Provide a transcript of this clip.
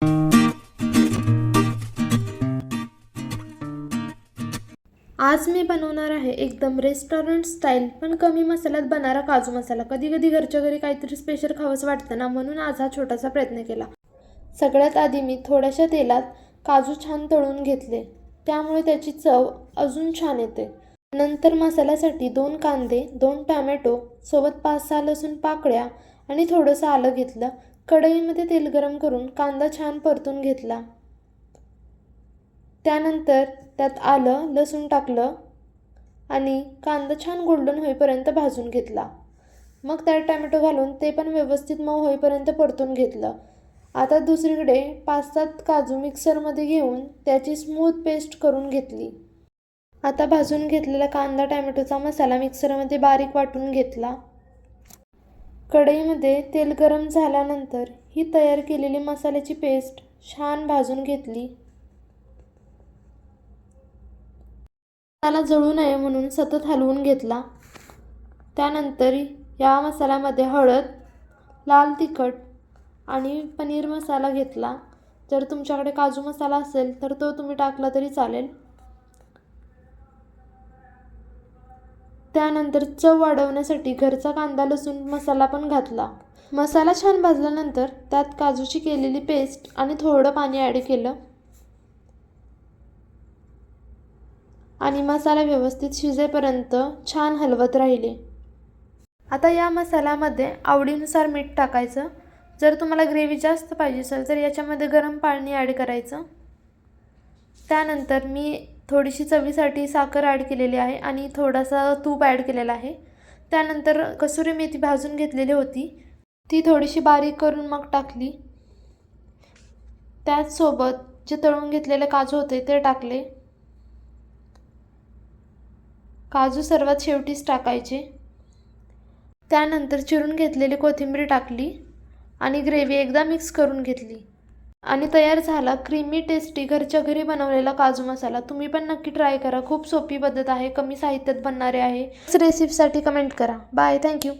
आज मी बनवणार आहे एकदम रेस्टॉरंट स्टाईल पण कमी मसाल्यात बनणारा काजू मसाला। कधी कधी घरच्या घरी काहीतरी स्पेशल खावंसं वाटतं ना, म्हणून आज हा छोटासा प्रयत्न केला। सगळ्यात आधी मी थोड्याशा तेलात काजू छान तळून घेतले, त्यामुळे त्याची चव अजून छान येते। नंतर मसाल्यासाठी 2 कांदे, 2 टोमॅटो सोबत 5-6 लसूण पाकळ्या आणि थोडंसं आलं घेतलं। कढईमध्ये तेल गरम करून कांदा छान परतून घेतला। त्यानंतर त्यात आलं लसूण टाकलं आणि कांदा छान गोल्डन होईपर्यंत भाजून घेतला। मग त्यात टोमॅटो घालून ते पण व्यवस्थित मऊ होईपर्यंत परतून घेतलं। आता दुसरीकडे 5-7 काजू मिक्सरमध्ये घेऊन त्याची स्मूथ पेस्ट करून घेतली। आता भाजून घेतलेला कांदा टोमॅटोचा मसाला मिक्सरमध्ये बारीक वाटून घेतला। कढईमध्ये तेल गरम झाल्यानंतर ही तयार केलेली मसाल्याची पेस्ट छान भाजून घेतली। मसाला जळू नये म्हणून सतत हलवून घेतला। त्यानंतर या मसाल्यामध्ये हळद, लाल तिखट आणि पनीर मसाला घेतला। जर तुमच्याकडे काजू मसाला असेल तर तो तुम्ही टाकला तरी चालेल। त्यानंतर चव वाढवण्यासाठी घरचा कांदा लसूण मसाला पण घातला। मसाला छान भाजल्यानंतर त्यात काजूची केलेली पेस्ट आणि थोडं पाणी ॲड केलं आणि मसाला व्यवस्थित शिजेपर्यंत छान हलवत राहिले। आता या मसाल्यामध्ये आवडीनुसार मीठ टाकायचं। जर तुम्हाला ग्रेव्ही जास्त पाहिजे असेल तर याच्यामध्ये गरम पाणी ॲड करायचं। त्यानंतर मी थोडीशी चवीसाठी साखर ॲड केलेली आहे आणि थोडासा तूप ॲड केलेला आहे। त्यानंतर कसुरी मेथी भाजून घेतलेली होती, ती थोडीशी बारीक करून मग टाकली। त्याचसोबत जे तळून घेतलेले काजू होते ते टाकले। काजू सर्वात शेवटीच टाकायचे। त्यानंतर चिरून घेतलेली कोथिंबीर टाकली आणि ग्रेव्ही एकदा मिक्स करून घेतली आणि तयार झाला क्रीमी टेस्टी घरच्या घरी बनवलेला काजू मसाला। तुम्ही पण नक्की ट्राय करा, खूप सोपी पद्धत आहे, कमी साहित्यात बनणारे आहे। रेसिपीसाठी कमेंट करा। Bye, thank you.